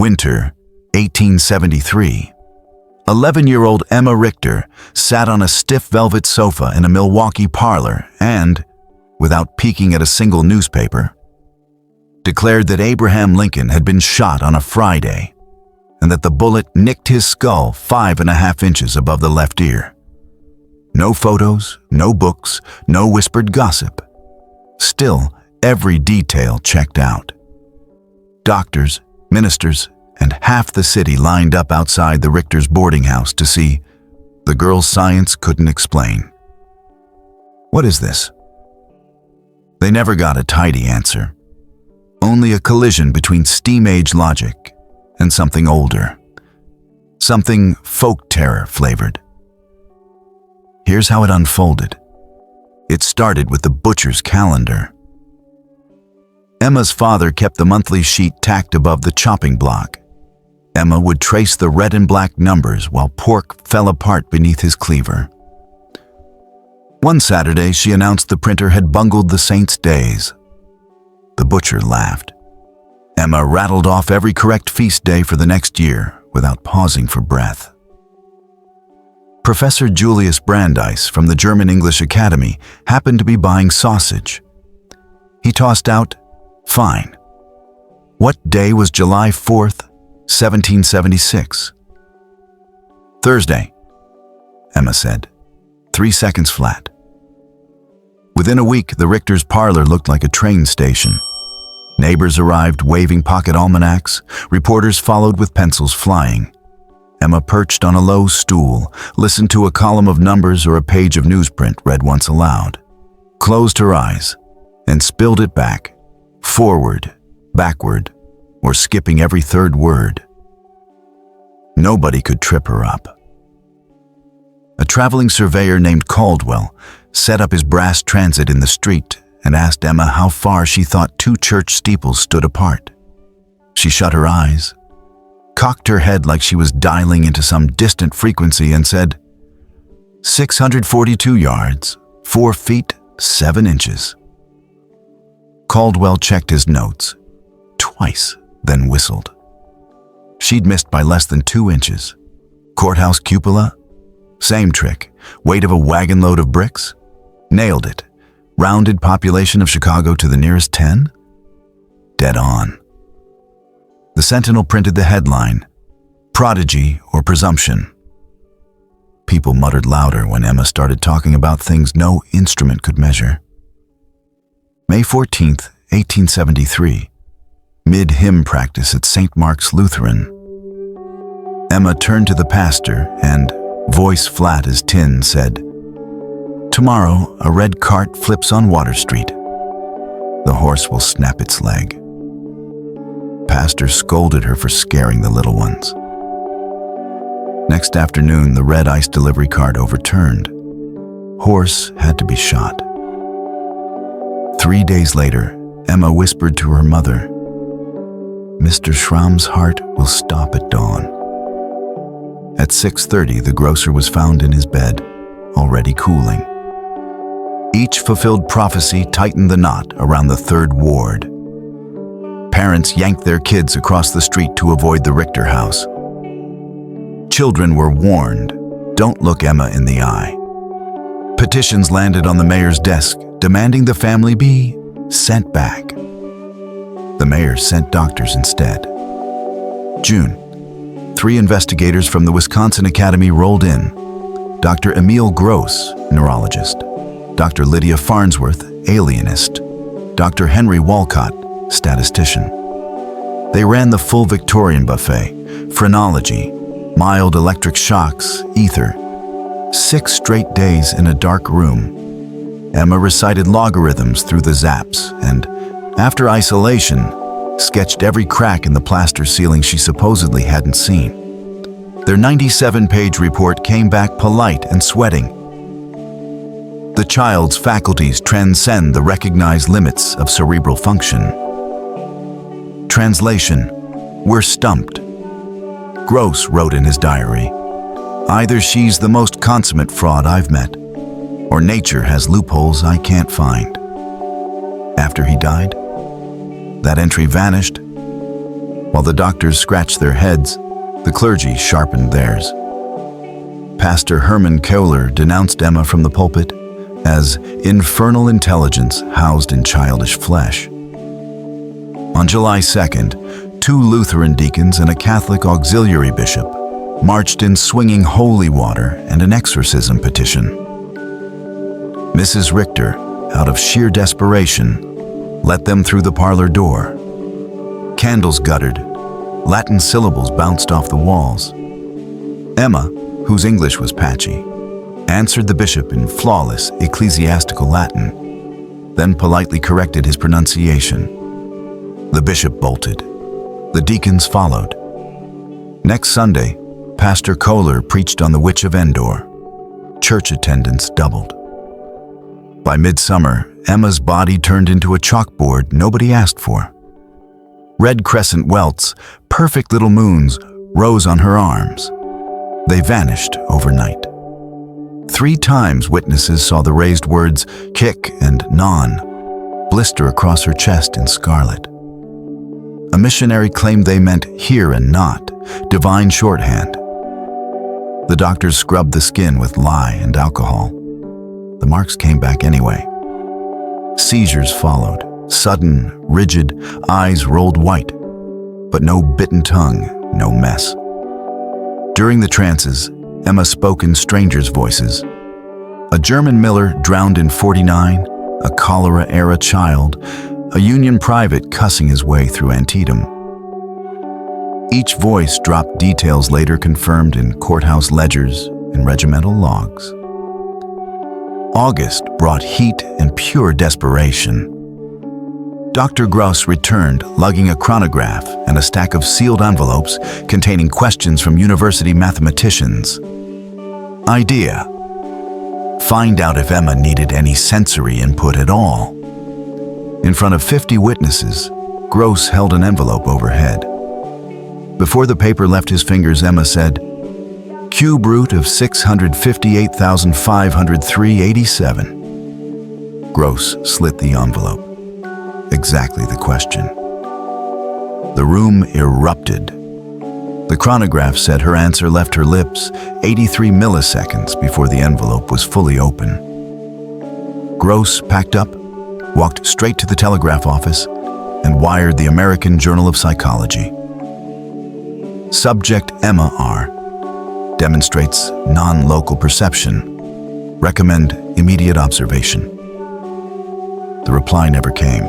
Winter, 1873. 11-year-old Emma Richter sat on a stiff velvet sofa in a Milwaukee parlor and, without peeking at a single newspaper, declared that Abraham Lincoln had been shot on a Friday and that the bullet nicked his skull 5.5 inches above the left ear. No photos, no books, no whispered gossip. Still, every detail checked out. Doctors, ministers, and half the city lined up outside the Richter's boarding house to see the girl's science couldn't explain. What is this? They never got a tidy answer. Only a collision between steam-age logic and something older. Something folk terror flavored. Here's how it unfolded. It started with the butcher's calendar. Emma's father kept the monthly sheet tacked above the chopping block. Emma would trace the red and black numbers while pork fell apart beneath his cleaver. One Saturday, she announced the printer had bungled the saints' days. The butcher laughed. Emma rattled off every correct feast day for the next year without pausing for breath. Professor Julius Brandeis from the German-English Academy happened to be buying sausage. He tossed out, "Fine. What day was July 4th, 1776? Thursday," Emma said, 3 seconds flat. Within a week, the Richter's parlor looked like a train station. Neighbors arrived waving pocket almanacs, reporters followed with pencils flying. Emma perched on a low stool, listened to a column of numbers or a page of newsprint read once aloud, closed her eyes, and spilled it back, forward, backward, or skipping every third word. Nobody could trip her up. A traveling surveyor named Caldwell set up his brass transit in the street and asked Emma how far she thought 2 church steeples stood apart. She shut her eyes, cocked her head like she was dialing into some distant frequency and said, 642 yards, 4 feet, 7 inches. Caldwell checked his notes twice, then whistled. She'd missed by less than 2 inches. Courthouse cupola? Same trick. Weight of a wagon load of bricks? Nailed it. Rounded population of Chicago to the nearest 10? Dead on. The Sentinel printed the headline, "Prodigy or Presumption." People muttered louder when Emma started talking about things no instrument could measure. May 14th, 1873. Mid-hymn practice at St. Mark's Lutheran. Emma turned to the pastor and, voice flat as tin, said, "Tomorrow, a red cart flips on Water Street. The horse will snap its leg." Pastor scolded her for scaring the little ones. Next afternoon, the red ice delivery cart overturned. Horse had to be shot. 3 days later, Emma whispered to her mother, "Mr. Schramm's heart will stop at dawn." At 6:30, the grocer was found in his bed, already cooling. Each fulfilled prophecy tightened the knot around the 3rd ward. Parents yanked their kids across the street to avoid the Richter house. Children were warned, don't look Emma in the eye. Petitions landed on the mayor's desk, demanding the family be sent back. The mayor sent doctors instead. June. 3 investigators from the Wisconsin Academy rolled in. Dr. Emil Gross, neurologist. Dr. Lydia Farnsworth, alienist. Dr. Henry Walcott, statistician. They ran the full Victorian buffet, phrenology, mild electric shocks, ether. 6 straight days in a dark room. Emma recited logarithms through the zaps and, after isolation, sketched every crack in the plaster ceiling she supposedly hadn't seen. Their 97-page report came back polite and sweating. The child's faculties transcend the recognized limits of cerebral function. Translation: we're stumped. Gross wrote in his diary, "Either she's the most consummate fraud I've met, or nature has loopholes I can't find." After he died, that entry vanished, While the doctors scratched their heads, the clergy sharpened theirs. Pastor Herman Kohler denounced Emma from the pulpit as infernal intelligence housed in childish flesh. On July 2nd, 2 Lutheran deacons and a Catholic auxiliary bishop marched in swinging holy water and an exorcism petition. Mrs. Richter, out of sheer desperation, let them through the parlor door. Candles guttered, Latin syllables bounced off the walls. Emma, whose English was patchy, answered the bishop in flawless ecclesiastical Latin, then politely corrected his pronunciation. The bishop bolted. The deacons followed. Next Sunday, Pastor Kohler preached on the Witch of Endor. Church attendance doubled. By midsummer, Emma's body turned into a chalkboard nobody asked for. Red crescent welts, perfect little moons, rose on her arms. They vanished overnight. 3 times witnesses saw the raised words kick and non blister across her chest in scarlet. A missionary claimed they meant here and not, divine shorthand. The doctors scrubbed the skin with lye and alcohol. The marks came back anyway. Seizures followed, sudden, rigid, eyes rolled white, but no bitten tongue, no mess. During the trances, Emma spoke in strangers' voices. A German miller drowned in '49, a cholera-era child, a Union private cussing his way through Antietam. Each voice dropped details later confirmed in courthouse ledgers and regimental logs. August brought heat and pure desperation. Dr. Gross returned, lugging a chronograph and a stack of sealed envelopes containing questions from university mathematicians. Idea: find out if Emma needed any sensory input at all. In front of 50 witnesses, Gross held an envelope overhead. Before the paper left his fingers, Emma said, "Cube root of 658,503.87. Gross slit the envelope. Exactly the question. The room erupted. The chronograph said her answer left her lips 83 milliseconds before the envelope was fully open. Gross packed up, walked straight to the telegraph office, and wired the American Journal of Psychology. Subject Emma R. Demonstrates non-local perception. Recommend immediate observation. The reply never came.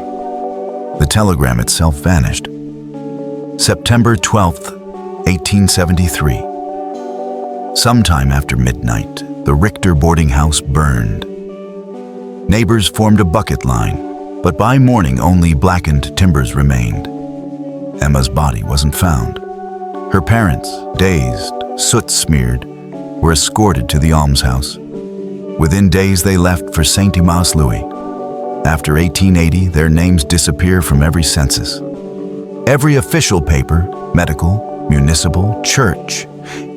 The telegram itself vanished. September 12th, 1873. Sometime after midnight, the Richter boarding house burned. Neighbors formed a bucket line, but by morning only blackened timbers remained. Emma's body wasn't found. Her parents, dazed, soot-smeared, were escorted to the almshouse. Within days they left for St. Dimas Louis. After 1880, their names disappear from every census. Every official paper, medical, municipal, church,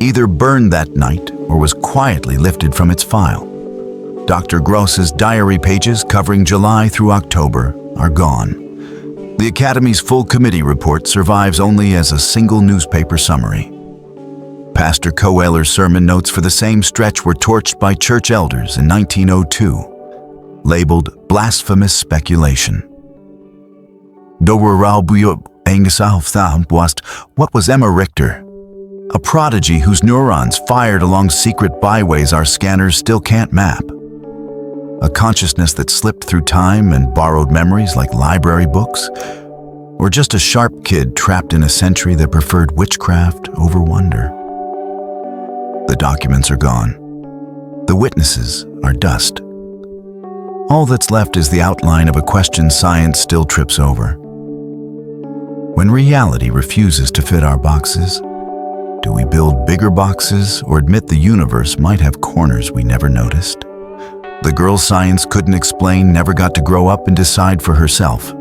either burned that night or was quietly lifted from its file. Dr. Gross's diary pages covering July through October are gone. The Academy's full committee report survives only as a single newspaper summary. Pastor Kohler's sermon notes for the same stretch were torched by church elders in 1902, labeled blasphemous speculation. What was Emma Richter? A prodigy whose neurons fired along secret byways our scanners still can't map. A consciousness that slipped through time and borrowed memories like library books? Or just a sharp kid trapped in a century that preferred witchcraft over wonder? The documents are gone. The witnesses are dust. All that's left is the outline of a question science still trips over. When reality refuses to fit our boxes, do we build bigger boxes or admit the universe might have corners we never noticed? The girl science couldn't explain never got to grow up and decide for herself.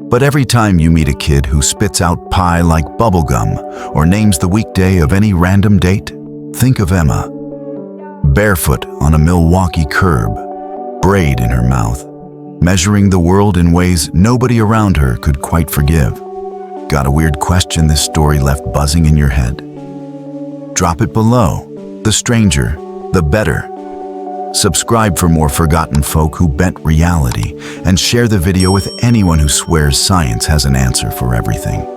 But every time you meet a kid who spits out pie like bubblegum or names the weekday of any random date, think of Emma. Barefoot on a Milwaukee curb, braid in her mouth, measuring the world in ways nobody around her could quite forgive. Got a weird question this story left buzzing in your head? Drop it below. The stranger, the better. Subscribe for more forgotten folk who bent reality, and share the video with anyone who swears science has an answer for everything.